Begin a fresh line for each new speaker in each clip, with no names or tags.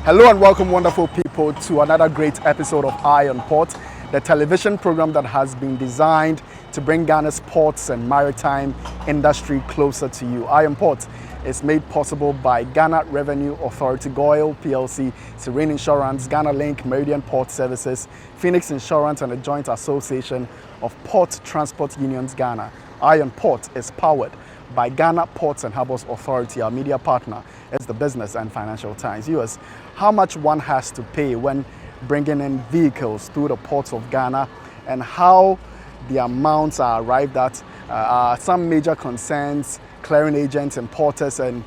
Hello and welcome, wonderful people, to another great episode of Eye on Port, the television program that has been designed to bring Ghana's ports and maritime industry closer to you. Eye on Port is made possible by Ghana Revenue Authority, GOIL PLC, Serene Insurance, Ghana Link, Meridian Port Services, Phoenix Insurance, and a joint association of Port Transport Unions Ghana. Eye on Port is powered by Ghana Ports and Harbours Authority. Our media partner is the Business and Financial Times. Viewers, how much one has to pay when bringing in vehicles through the ports of Ghana and how the amounts are arrived at are some major concerns clearing agents, importers, and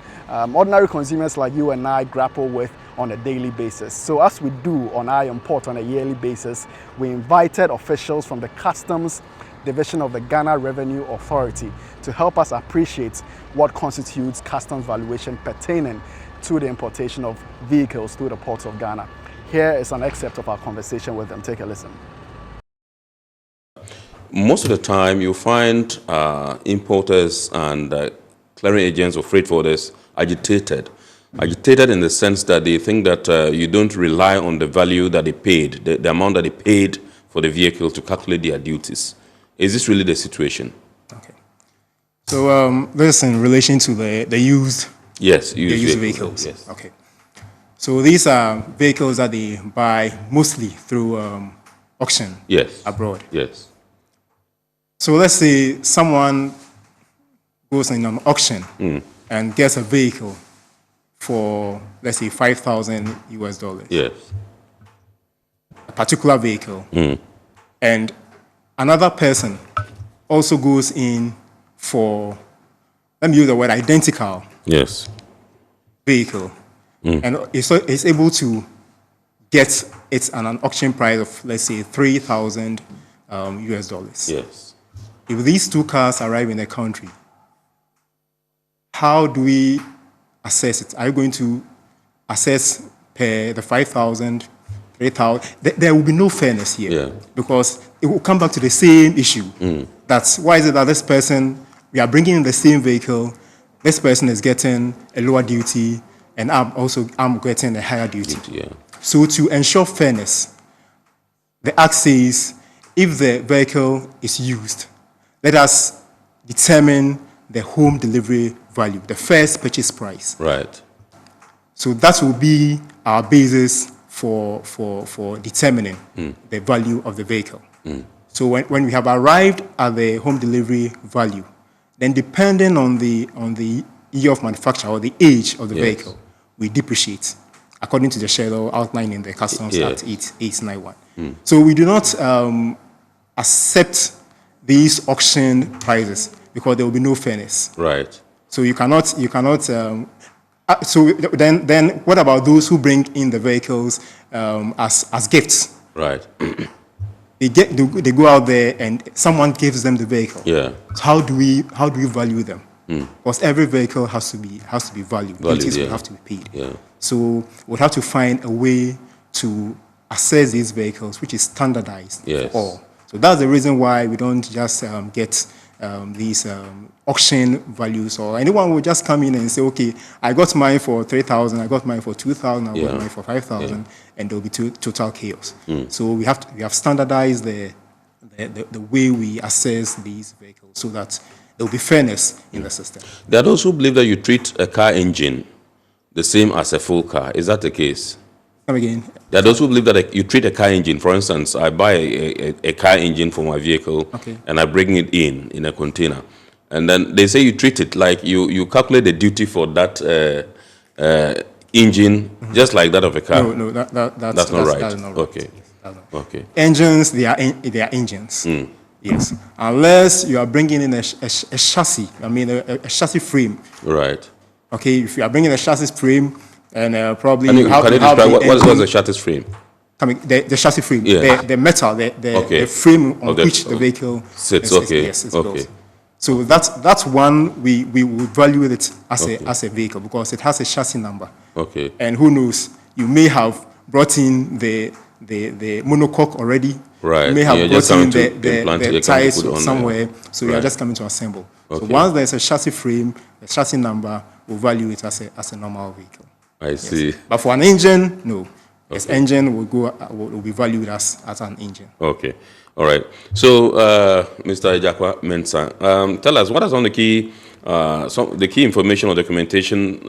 ordinary consumers like you and I grapple with on a daily basis. So as we do on Eye on Port on a yearly basis, we invited officials from the Customs Division of the Ghana Revenue Authority to help us appreciate what constitutes customs valuation pertaining to the importation of vehicles through the ports of Ghana. Here is an excerpt of our conversation with them. Take a listen.
Most of the time, you find importers and clearing agents or freight forwarders agitated in the sense that they think that you don't rely on the value that they paid, the amount that they paid for the vehicle to calculate their duties. Is this really the situation?
Okay. So this is in relation to the used, used vehicles.
Yes.
Okay. So these are vehicles that they buy mostly through auction abroad.
Yes.
So let's say someone goes in an auction and gets a vehicle for, let's say, $5,000 US.
Yes.
A particular vehicle. And another person also goes in for, let me use the word, identical vehicle. And is able to get it at an auction price of, let's say, $3,000 US.
Yes.
If these two cars arrive in the country, how do we assess it? Are you going to assess per the 5,000, 3,000? There will be no fairness here because it will come back to the same issue. That's why is it that this person, we are bringing in the same vehicle, this person is getting a lower duty, and I'm getting a higher duty. So to ensure fairness, the Act says if the vehicle is used, let us determine the home delivery value, the first purchase price.
Right.
So that will be our basis for determining the value of the vehicle. So when we have arrived at the home delivery value, then depending on the year of manufacture or the age of the vehicle, we depreciate according to the schedule outlined in the Customs Act 891. So we do not accept these auction prices because there will be no fairness.
Right.
So you cannot. So then, what about those who bring in the vehicles as gifts?
Right.
They go out there and someone gives them the vehicle.
Yeah.
So how do we value them? Because every vehicle has to be valued. Duties will have to be paid.
Yeah.
So we'll have to find a way to assess these vehicles, which is standardized for all. So that's the reason why we don't just get these auction values, or anyone will just come in and say, okay, I got mine for 3,000, I got mine for 2,000, I got mine for 5,000, and there'll be total chaos. So we have standardized the way we assess these vehicles so that there will be fairness in the system.
There are those who believe that you treat a car engine the same as a full car. Is that the case?
Come again?
There are those who believe that you treat a car engine. For instance, I buy a car engine for my vehicle, and I bring it in a container. And then they say you treat it like you calculate the duty for that engine just like that of a car.
No, that's not right.
That's not right.
Okay.
Okay.
Engines, they are engines. Yes. Unless you are bringing in a chassis, a chassis frame.
Right.
Okay, if you are bringing a chassis frame, and probably
can you describe what's the chassis frame?
The chassis frame, the metal, the frame on which the vehicle
sits.
Yes, it's built. So that's one we would value it as a vehicle because it has a chassis number.
Okay.
And who knows, you may have brought in the monocoque already.
Right.
You may have brought in the tires somewhere, so you are just coming to assemble. So once there's a chassis frame, a chassis number, we'll value it as a normal vehicle.
I see.
But for an engine, no. This engine will be valued as an engine.
Okay. All right. So, Mr. Ejakwa Mensah, tell us what are some of the key information or documentation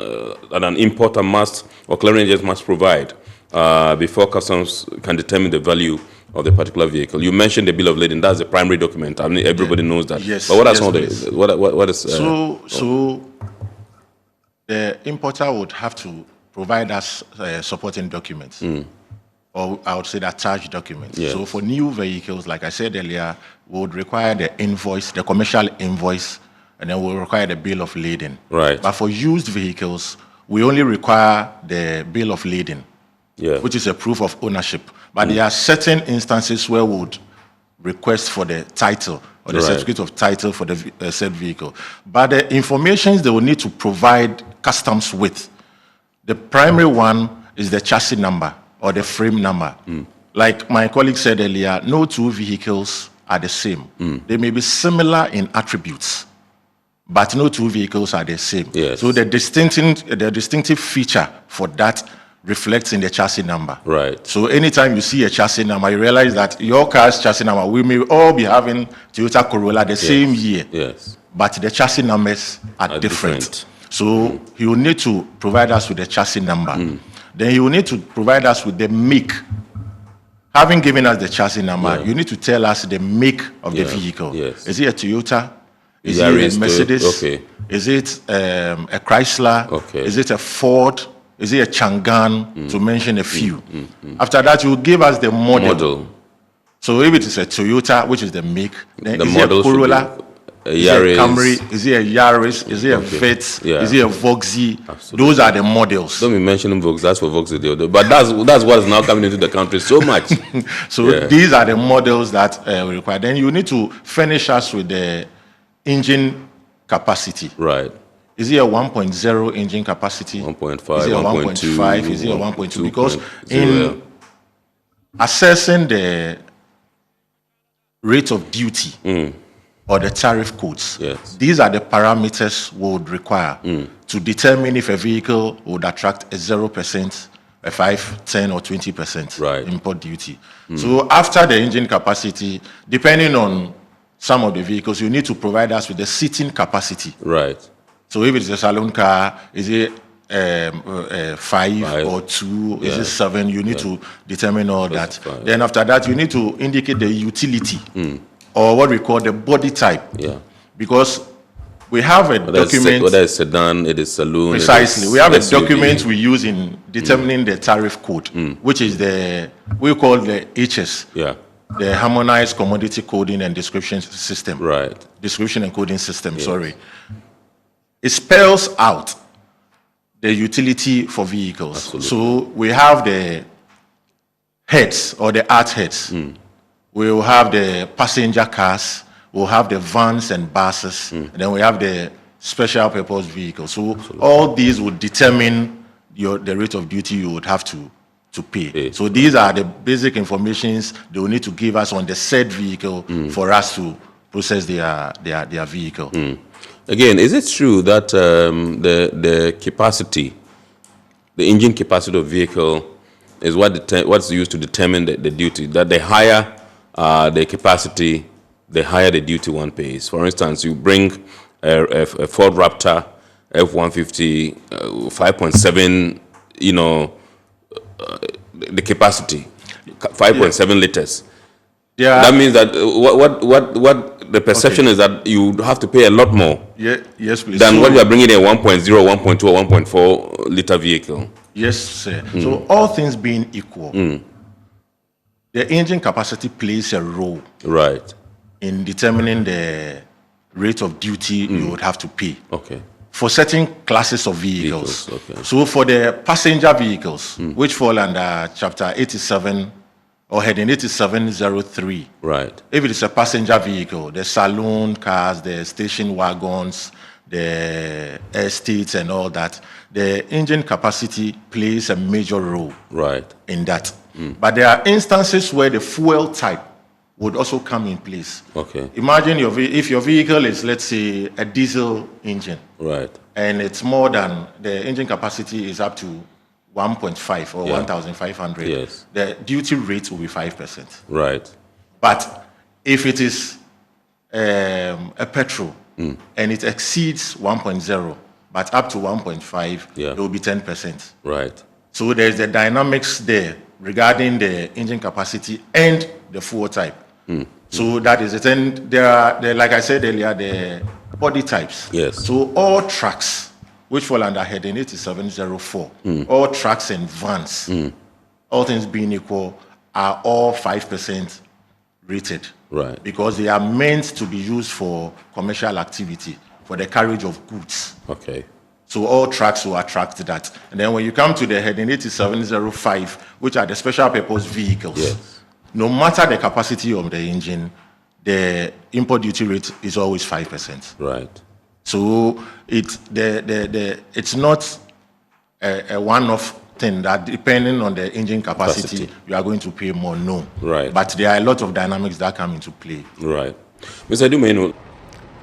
that an importer must or clearing agent must provide before customs can determine the value of the particular vehicle. You mentioned the bill of lading. That's the primary document. I mean, everybody knows that.
Yes.
But what are some of
please.
the what is
So the importer would have to provide us supporting documents, or I would say attached documents.
Yes.
So for new vehicles, like I said earlier, we would require the invoice, the commercial invoice, and then we'll require the bill of lading.
Right.
But for used vehicles, we only require the bill of lading, which is a proof of ownership. But there are certain instances where we would request for the title or the certificate of title for the said vehicle. But the information they will need to provide customs with, the primary one is the chassis number or the frame number. Like my colleague said earlier, no two vehicles are the same. They may be similar in attributes, but no two vehicles are the same.
Yes.
So the distinctive feature for that reflects in the chassis number.
Right.
So anytime you see a chassis number, you realize that your car's chassis number, we may all be having Toyota Corolla the same year.
Yes.
But the chassis numbers are different. So he will need to provide us with the chassis number. Then he will need to provide us with the make. Having given us the chassis number, you need to tell us the make of the vehicle.
Yes.
Is it a Toyota? Is
Yaris,
it a Mercedes?
Okay.
Is it a Chrysler?
Okay.
Is it a Ford? Is it a Changan? To mention a few. After that, you will give us the model. So if it is a Toyota, which is the make, then is it a Corolla? Is it a Camry? Is it a Yaris? Is it a Vet? Is it a Voxy?
Absolutely.
Those are the models.
Don't be mentioning Vox. That's for Vox. But that's what is now coming into the country so much.
So these are the models that we require. Then you need to furnish us with the engine capacity.
Right.
Is it a 1.0 engine capacity?
1.5,
Is it a 1.5? Is it a 1.2? Because in assessing the rate of duty or the tariff codes, these are the parameters we would require to determine if a vehicle would attract a 0%, a 5, 10, or 20% import duty. So after the engine capacity, depending on some of the vehicles, you need to provide us with the seating capacity.
Right.
So if it's a saloon car, is it 5 or 2? Is it 7? You need to determine all that. Then after that, you need to indicate the utility or what we call the body type. Because we have a document.
Whether it's sedan, it is saloon.
Precisely. We have a document we use in determining the tariff code, which is we call the HS. The Harmonized Commodity Coding and Description System.
Right.
Description and Coding System, sorry. It spells out the utility for vehicles.
Absolutely.
So we have the heads or the arch heads. We will have the passenger cars. We'll have the vans and buses. And then we have the special purpose vehicles. So all these would determine the rate of duty you would have to pay. So these are the basic informations they will need to give us on the said vehicle for us to process their vehicle.
Again, is it true that the capacity, the engine capacity of vehicle, is what's used to determine the duty? That the higher the capacity, the higher the duty one pays. For instance, you bring a Ford Raptor F-150 5.7, the capacity, 5.7 liters. That means that what the perception is that you have to pay a lot more
yes, please.
than what you are bringing in a 1.0, 1.2, or 1.4 liter vehicle.
Yes, sir. So all things being equal, the engine capacity plays a role in determining the rate of duty you would have to pay. For certain classes of vehicles. So for the passenger vehicles, which fall under Chapter 87 or Heading 8703. If it is a passenger vehicle, the saloon cars, the station wagons, the estates and all that, the engine capacity plays a major role in that. But there are instances where the fuel type would also come in place. Imagine if your vehicle is, let's say, a diesel engine, and it's more than the engine capacity is up to 1.5 or 1,500,
yes,
the duty rate will be 5%.
Right.
But if it is a petrol and it exceeds 1.0, but up to 1.5, it will be 10%.
Right.
So there's the dynamics there regarding the engine capacity and the fuel type. So that is it. And there are, like I said earlier, the body types.
Yes.
So all trucks, which fall under heading 8704, all trucks and vans, all things being equal, are all 5% rated.
Right.
Because they are meant to be used for commercial activity, for the carriage of goods.
Okay.
So all trucks will attract that. And then when you come to the heading 8705, which are the special purpose vehicles, no matter the capacity of the engine, the import duty rate is always 5%.
Right.
So it's not a one-off thing that depending on the engine capacity, you are going to pay more. No.
Right.
But there are a lot of dynamics that come into play.
Right. Mr. Dumeno.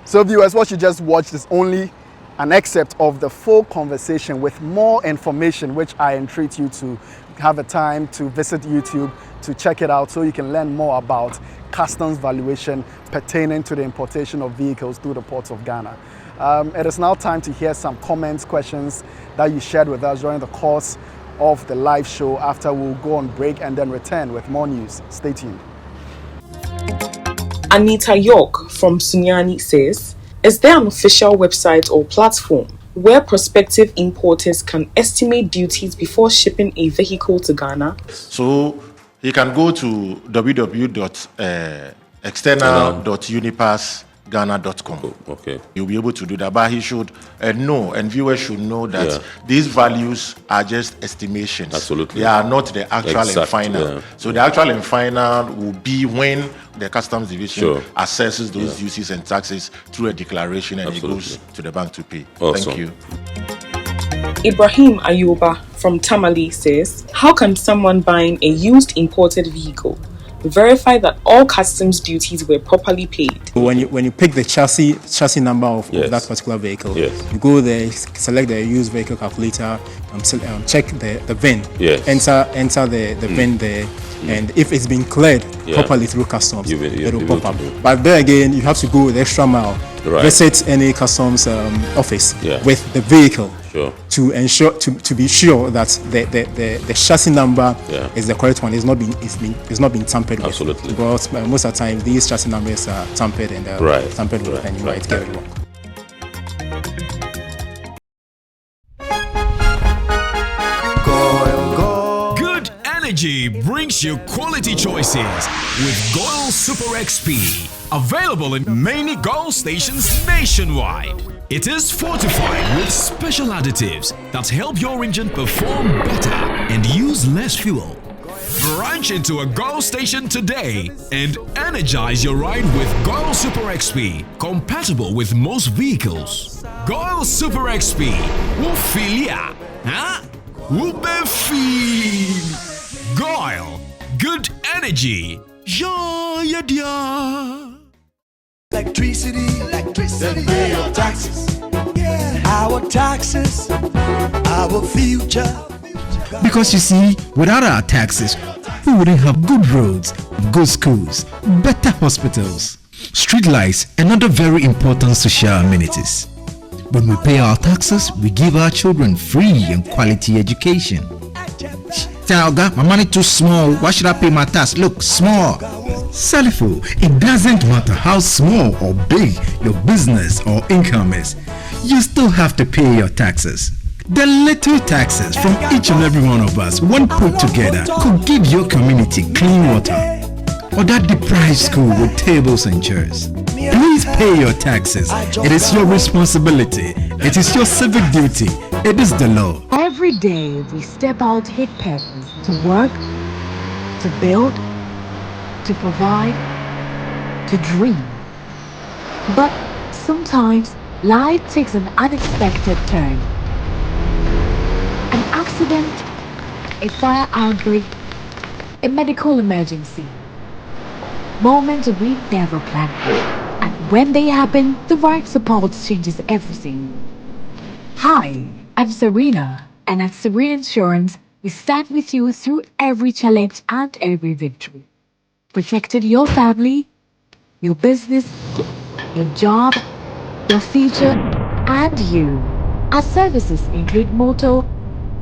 So viewers, what you just watched is only an excerpt of the full conversation with more information, which I entreat you to have a time to visit YouTube to check it out so you can learn more about customs valuation pertaining to the importation of vehicles through the ports of Ghana. It is now time to hear some comments, questions that you shared with us during the course of the live show. After we'll go on break and then return with more news. Stay tuned.
Anita York from Sunyani says, is there an official website or platform where prospective importers can estimate duties before shipping a vehicle to Ghana?
So he can go to www.external.unipassghana.com.
Okay.
He'll be able to do that, but he should know, and viewers should know that these values are just estimations.
Absolutely.
They are not the actual and final.
Yeah.
So the actual and final will be when the Customs Division assesses those duties and taxes through a declaration, and it goes to the bank to pay.
Awesome.
Thank you.
Ibrahim Ayuba from Tamale says, how can someone buying a used imported vehicle verify that all customs duties were properly paid?
When you pick the chassis number of that particular vehicle, you go there, select the used vehicle calculator, check the VIN, enter the VIN there, and if it's been cleared properly through customs, it will pop up. But there again, you have to go the extra mile, visit any customs office with the vehicle to ensure to be sure that the chassis number is the correct one. It's not been tampered with.
Absolutely.
Because most of the time these chassis numbers are tampered and tampered with, and you might get it wrong.
Good energy brings you quality choices with Goil Super XP. Available in many Goil stations nationwide. It is fortified with special additives that help your engine perform better and use less fuel. Branch into a Goil station today and energize your ride with Goil Super XP, compatible with most vehicles. Goil Super XP will feel ya, huh? Will be feel. Goil, good energy. Yeah, yeah.
Electricity, then pay your taxes. Our taxes, our future.
Because you see, without our taxes, we wouldn't have good roads, good schools, better hospitals, street lights, and other very important social amenities. When we pay our taxes, we give our children free and quality education. Talga, my money too small. Why should I pay my tax? Look, small. Salifo, it doesn't matter how small or big your business or income is, you still have to pay your taxes. The little taxes from each and every one of us, when put together, could give your community clean water or that deprived school with tables and chairs. Please pay your taxes. It is your responsibility. It is your civic duty. It is the law.
Every day we step out hit purpose to work, to build, to provide, to dream. But sometimes life takes an unexpected turn. An accident, a fire outbreak, a medical emergency. Moments we never planned for. And when they happen, the right support changes everything. Hi, I'm Serena, and at Serena Insurance, We stand with you through every challenge and every victory. Protected your family, your business, your job, your future, and you. Our services include motor,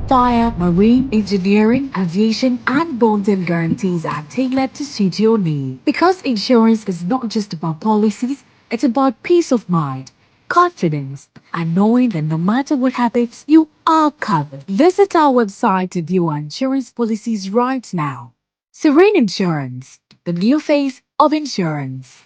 fire, marine, engineering, aviation, and bonds and guarantees are tailored to suit your needs. Because insurance is not just about policies, it's about peace of mind, confidence, and knowing that no matter what happens, you are covered. Visit our website to view our insurance policies right now. Serene Insurance, the new face of insurance.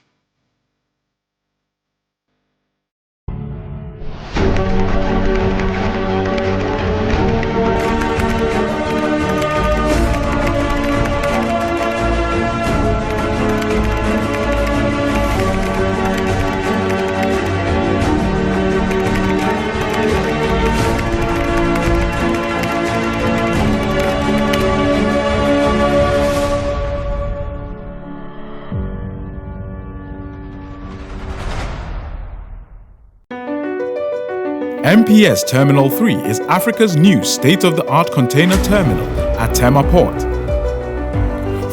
MPS Terminal 3 is Africa's new state-of-the-art container terminal at Tema Port.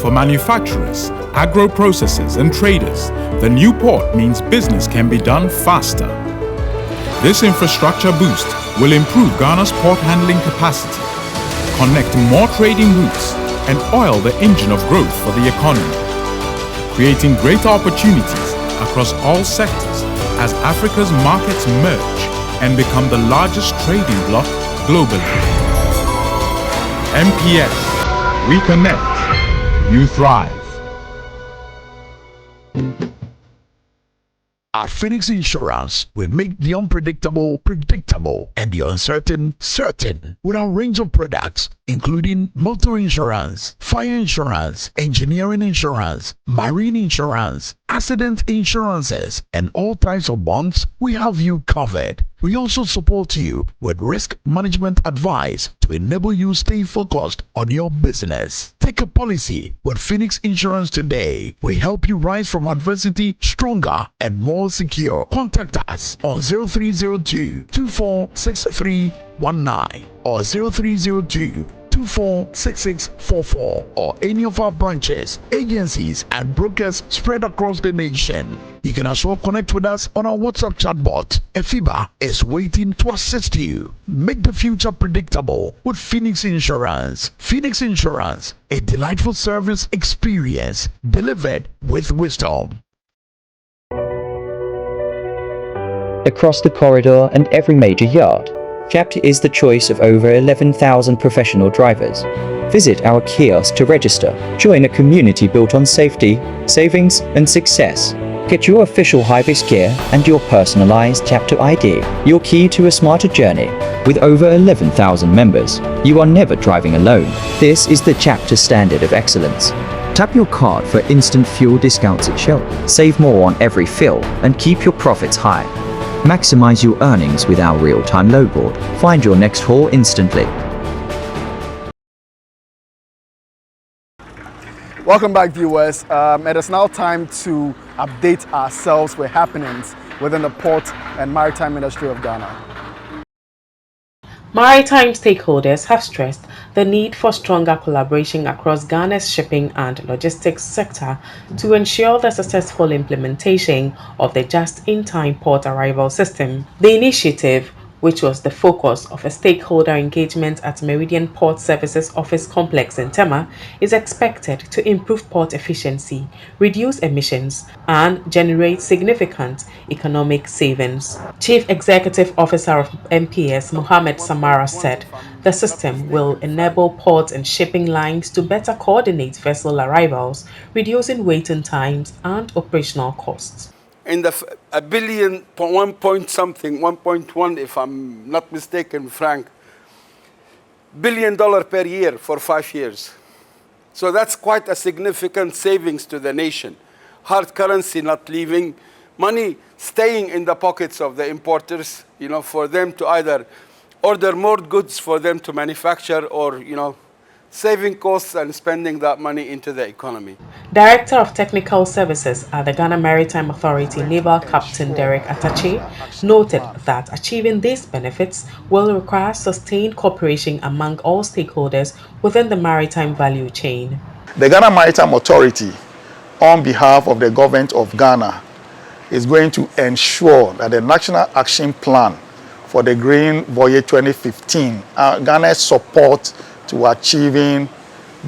For manufacturers, agro-processors and traders, the new port means business can be done faster. This infrastructure boost will improve Ghana's port handling capacity, connect more trading routes, and oil the engine of growth for the economy, creating greater opportunities across all sectors as Africa's markets merge and become the largest trading bloc globally. MPS, we connect, you thrive.
At Phoenix Insurance, we make the unpredictable predictable and the uncertain certain with our range of products, including motor insurance, fire insurance, engineering insurance, marine insurance, accident insurances, and all types of bonds. We have you covered. We also support you with risk management advice to enable you stay focused on your business. Take a policy with Phoenix Insurance today. We help you rise from adversity stronger and more secure. Contact us on 0302 246319 or 0302 246644 or any of our branches, agencies, and brokers spread across the nation. You can as well connect with us on our WhatsApp chatbot. FIBA is waiting to assist you. Make the future predictable with Phoenix Insurance. Phoenix Insurance, a delightful service experience delivered with wisdom.
Across the corridor and every major yard, CHAPT is the choice of over 11,000 professional drivers. Visit our kiosk to register. Join a community built on safety, savings, and success. Get your official high-vis gear and your personalized CHAPT ID, your key to a smarter journey. With over 11,000 members, you are never driving alone. This is the CHAPT standard of excellence. Tap your card for instant fuel discounts at Shell. Save more on every fill and keep your profits high. Maximize your earnings with our real-time load board. Find your next haul instantly.
Welcome back, viewers. It is now time to update ourselves with happenings within the port and maritime industry of Ghana.
Maritime stakeholders have stressed the need for stronger collaboration across Ghana's shipping and logistics sector to ensure the successful implementation of the just-in-time port arrival system. The initiative, which was the focus of a stakeholder engagement at Meridian Port Services Office Complex in Tema, is expected to improve port efficiency, reduce emissions, and generate significant economic savings. Chief Executive Officer of MPS, Mohammed Samara, said the system will enable ports and shipping lines to better coordinate vessel arrivals, reducing waiting times and operational costs.
In the a billion, 1 point something, 1.1 if I'm not mistaken, franc, $1 billion per year for 5 years. So that's quite a significant savings to the nation. Hard currency not leaving, money staying in the pockets of the importers, you know, for them to either order more goods for them to manufacture or, you know, saving costs and spending that money into the economy.
Director of Technical Services at the Ghana Maritime Authority, Naval Captain Derek Atachi, noted that achieving these benefits will require sustained cooperation among all stakeholders within the maritime value chain.
The Ghana Maritime Authority, on behalf of the government of Ghana, is going to ensure that the National Action Plan for the Green Voyage 2015, Ghana's support to achieving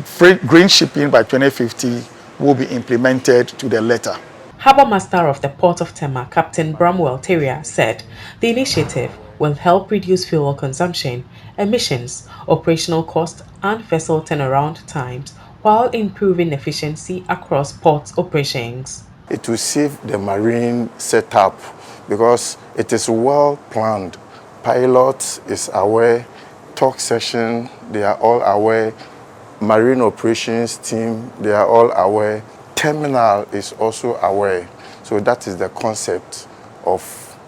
free green shipping by 2050 will be implemented to the letter.
Harbour Master of the Port of Tema, Captain Bramwell Terrier, said the initiative will help reduce fuel consumption, emissions, operational costs, and vessel turnaround times while improving efficiency across port operations.
It will save the marine setup because it is well planned. Pilot is aware, talk session, they are all aware. Marine operations team, they are all aware. Terminal is also aware. So that is the concept of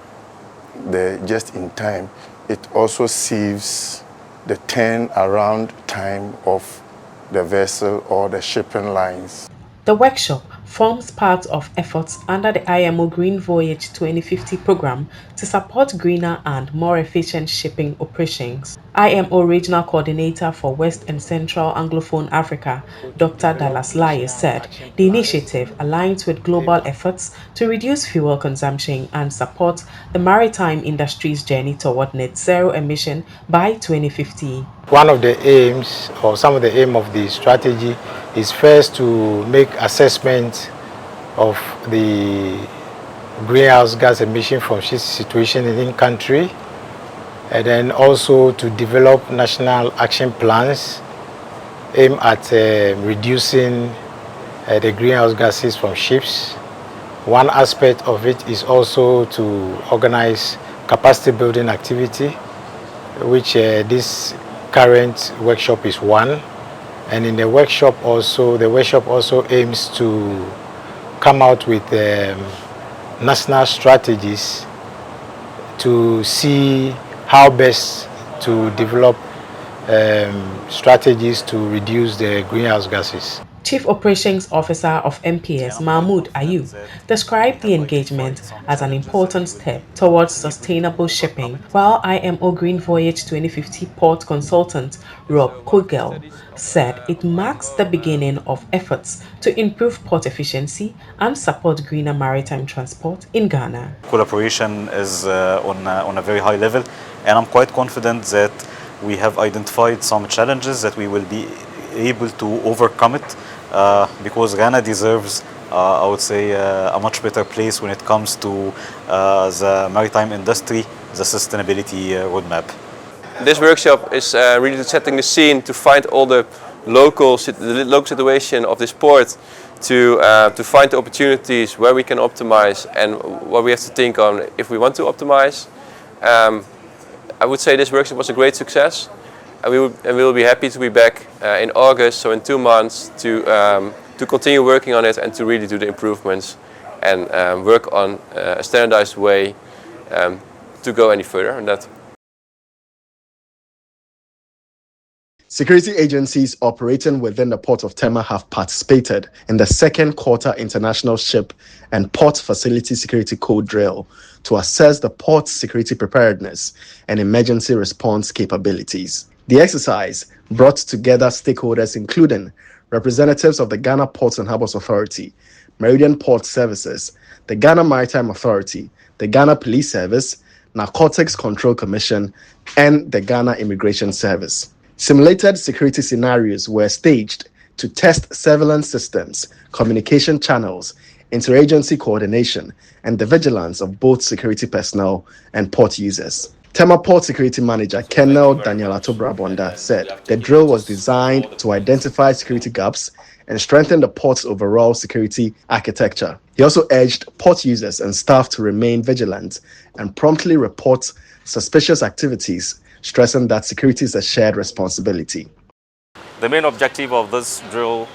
the just-in-time. It also saves the turnaround time of the vessel or the shipping lines.
The workshop forms part of efforts under the IMO Green Voyage 2050 program to support greener and more efficient shipping operations. IMO Regional Coordinator for West and Central Anglophone Africa, Dr. Dallas Lai, said the initiative aligns with global efforts to reduce fuel consumption and support the maritime industry's journey toward net zero emission by 2050.
One of the aims, or some of the aim of the strategy, is first to make assessment of the greenhouse gas emission from ship situation in country, and then also to develop national action plans aimed at reducing the greenhouse gases from ships. One aspect of it is also to organize capacity building activity, which this current workshop is one. And in the workshop also aims to come out with national strategies to see how best to develop strategies to reduce the greenhouse gases.
Chief Operations Officer of MPS, Mahmoud Ayub, described the engagement as an important step towards sustainable shipping, while IMO Green Voyage 2050 port consultant Rob Kugel said it marks the beginning of efforts to improve port efficiency and support greener maritime transport in Ghana.
Collaboration is on a very high level, and I'm quite confident that we have identified some challenges that we will be able to overcome it. Because Ghana deserves, I would say, a much better place when it comes to the maritime industry, the sustainability roadmap.
This workshop is really setting the scene to find all the local situation of this port, to find the opportunities where we can optimize and what we have to think on if we want to optimize. I would say this workshop was a great success. And we will be happy to be back in August, so in 2 months, to continue working on it and to really do the improvements and work on a standardized way to go any further on that.
Security agencies operating within the Port of Tema have participated in the second quarter International Ship and Port Facility Security Code Drill to assess the port's security preparedness and emergency response capabilities. The exercise brought together stakeholders including representatives of the Ghana Ports and Harbours Authority, Meridian Port Services, the Ghana Maritime Authority, the Ghana Police Service, Narcotics Control Commission, and the Ghana Immigration Service. Simulated security scenarios were staged to test surveillance systems, communication channels, interagency coordination, and the vigilance of both security personnel and port users. Tema Port Security Manager Colonel Daniel Atobrabonda said the drill was designed to identify security gaps and strengthen the port's overall security architecture. He also urged port users and staff to remain vigilant and promptly report suspicious activities, stressing that security is a shared responsibility.
The main objective of this drill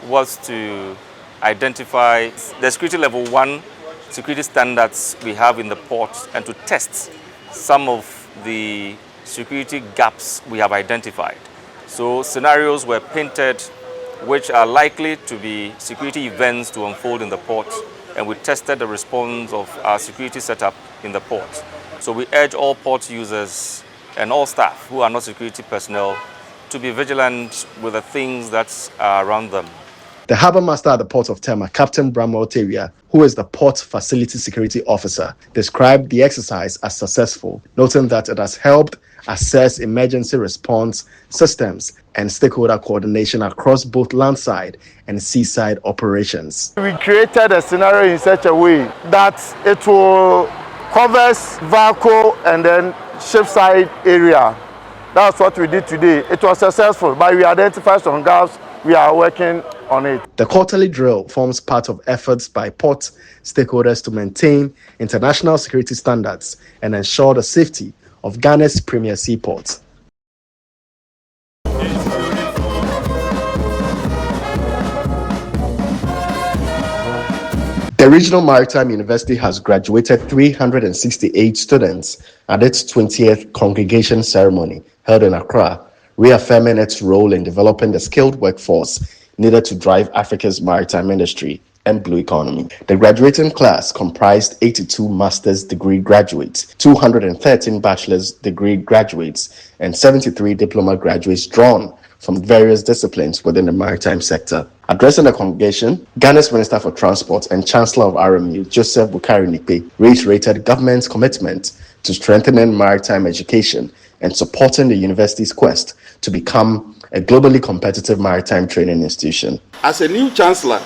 was to identify the security level 1 security standards we have in the port and to test some of the security gaps we have identified.
So scenarios were painted which are likely to be security events to unfold in the port, and we tested the response of our security setup in the port. So we urge all port users and all staff who are not security personnel to be vigilant with the things that are around them.
The harbour master at the port of Tema, Captain Bramwell Teria, who is the port facility security officer, described the exercise as successful, noting that it has helped assess emergency response systems and stakeholder coordination across both landside and seaside operations.
We created a scenario in such a way that it will cover VACO and then shipside area. That's what we did today. It was successful, but we identified some gaps. We are working on it.
The quarterly drill forms part of efforts by port stakeholders to maintain international security standards and ensure the safety of Ghana's premier seaports. The Regional Maritime University has graduated 368 students at its 20th congregation ceremony held in Accra, reaffirming its role in developing the skilled workforce needed to drive Africa's maritime industry and blue economy. The graduating class comprised 82 master's degree graduates, 213 bachelor's degree graduates, and 73 diploma graduates drawn from various disciplines within the maritime sector. Addressing the congregation, Ghana's Minister for Transport and Chancellor of RMU, Joseph Bukari Nikpe, reiterated government's commitment to strengthening maritime education and supporting the university's quest to become a globally competitive maritime training institution.
As a new Chancellor,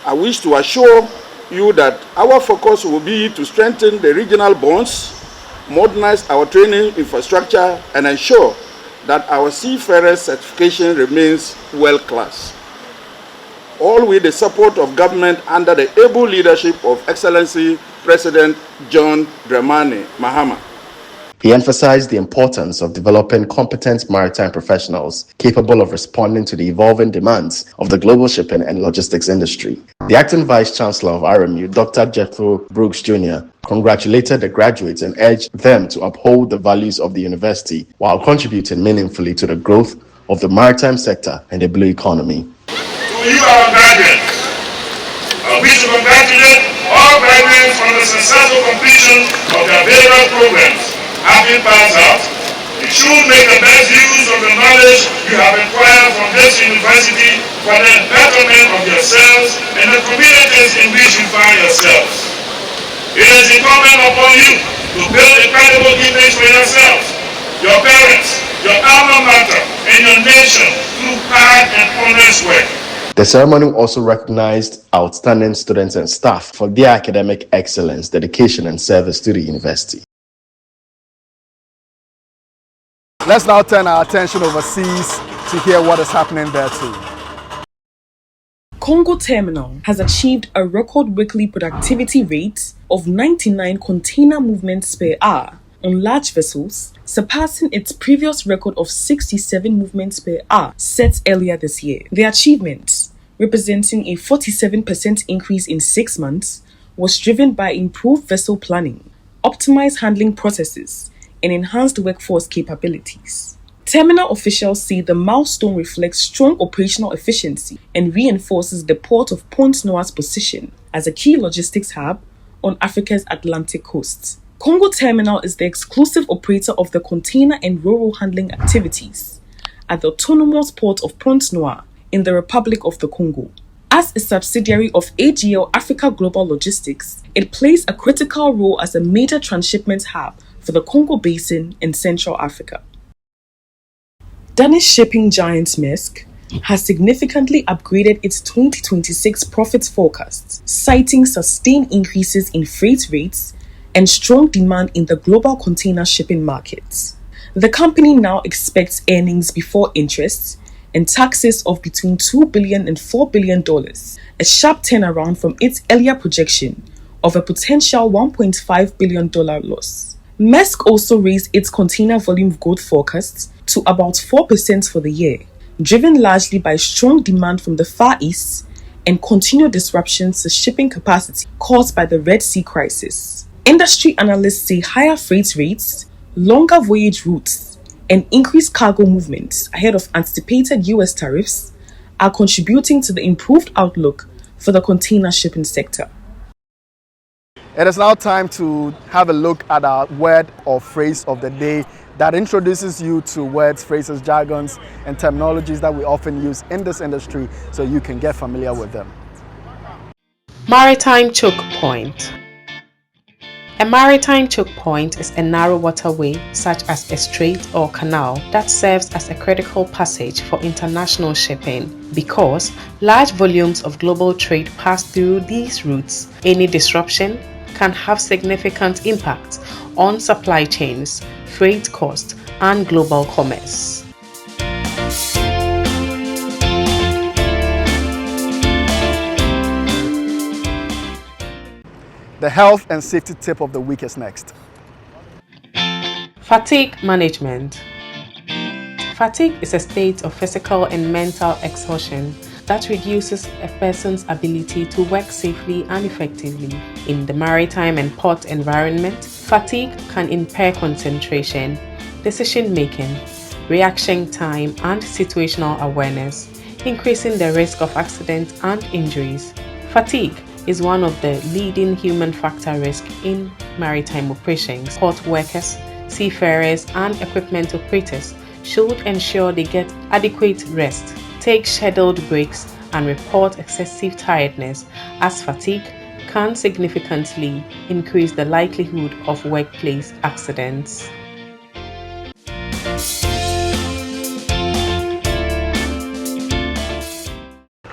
I wish to assure you that our focus will be to strengthen the regional bonds, modernize our training infrastructure, and ensure that our seafarers certification remains world-class. All with the support of government under the able leadership of Excellency President John Dramani Mahama.
He emphasized the importance of developing competent maritime professionals capable of responding to the evolving demands of the global shipping and logistics industry. The acting Vice Chancellor of RMU, Dr. Jethro Brooks Jr., congratulated the graduates and urged them to uphold the values of the university while contributing meaningfully to the growth of the maritime sector and the blue economy.
To you, our graduates, I wish to congratulate all graduates on the successful completion of their various programs. Having passed out, you should make the best use of the knowledge you have acquired from this university for the betterment of yourselves and the communities in which you find yourselves. It is incumbent upon you to build a credible image for yourself, your parents, your alma mater, and your nation through hard and honest work.
The ceremony also recognized outstanding students and staff for their academic excellence, dedication, and service to the university.
Let's now turn our attention overseas to hear what is happening there too.
Congo Terminal has achieved a record weekly productivity rate of 99 container movements per hour on large vessels, surpassing its previous record of 67 movements per hour set earlier this year. The achievement, representing a 47% increase in 6 months, was driven by improved vessel planning, optimized handling processes, and enhanced workforce capabilities. Terminal officials say the milestone reflects strong operational efficiency and reinforces the port of Pointe-Noir's position as a key logistics hub on Africa's Atlantic coast. Congo Terminal is the exclusive operator of the container and ro-ro handling activities at the autonomous port of Pointe-Noire in the Republic of the Congo. As a subsidiary of AGL Africa Global Logistics, it plays a critical role as a major transshipment hub for the Congo Basin in Central Africa. Danish shipping giant Maersk has significantly upgraded its 2026 profits forecast, citing sustained increases in freight rates and strong demand in the global container shipping markets. The company now expects earnings before interest and taxes of between $2 billion and $4 billion, a sharp turnaround from its earlier projection of a potential $1.5 billion loss. Maersk also raised its container volume growth forecasts to about 4% for the year, driven largely by strong demand from the Far East and continued disruptions to shipping capacity caused by the Red Sea crisis. Industry analysts say higher freight rates, longer voyage routes, and increased cargo movements ahead of anticipated US tariffs are contributing to the improved outlook for the container shipping sector.
It is now time to have a look at our word or phrase of the day that introduces you to words, phrases, jargons, and terminologies that we often use in this industry so you can get familiar with them.
Maritime choke point. A maritime choke point is a narrow waterway, such as a strait or canal, that serves as a critical passage for international shipping. Because large volumes of global trade pass through these routes, any disruption can have significant impact on supply chains, freight costs, and global commerce.
The health and safety tip of the week is next.
Fatigue management. Fatigue is a state of physical and mental exhaustion that reduces a person's ability to work safely and effectively. In the maritime and port environment, fatigue can impair concentration, decision-making, reaction time, and situational awareness, increasing the risk of accidents and injuries. Fatigue is one of the leading human factor risks in maritime operations. Port workers, seafarers, and equipment operators should ensure they get adequate rest, take scheduled breaks, and report excessive tiredness, as fatigue can significantly increase the likelihood of workplace accidents.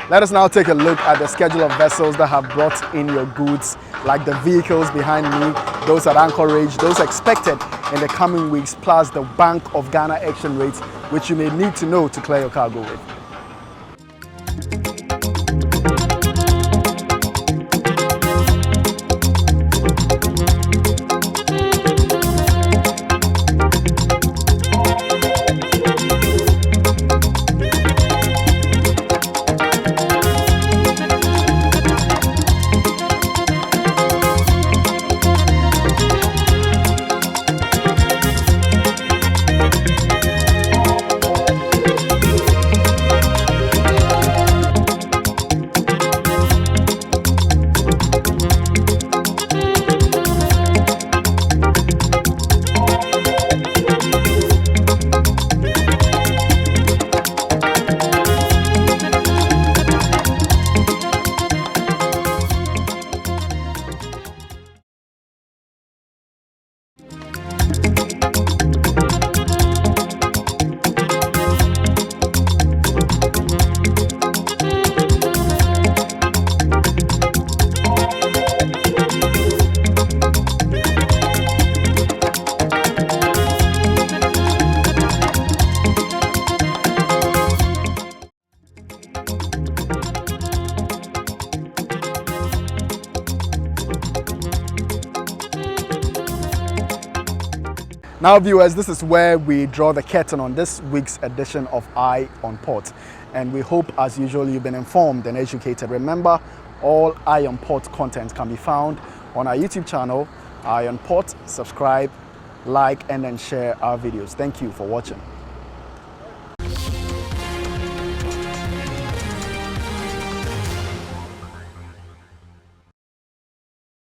Let us now take a look at the schedule of vessels that have brought in your goods, like the vehicles behind me, those at anchorage, those expected in the coming weeks, plus the Bank of Ghana exchange rates, which you may need to know to clear your cargo with. Now viewers, this is where we draw the curtain on this week's edition of Eye on Port. And we hope, as usual, you've been informed and educated. Remember, all Eye on Port content can be found on our YouTube channel, Eye on Port. Subscribe, like, and then share our videos. Thank you for watching.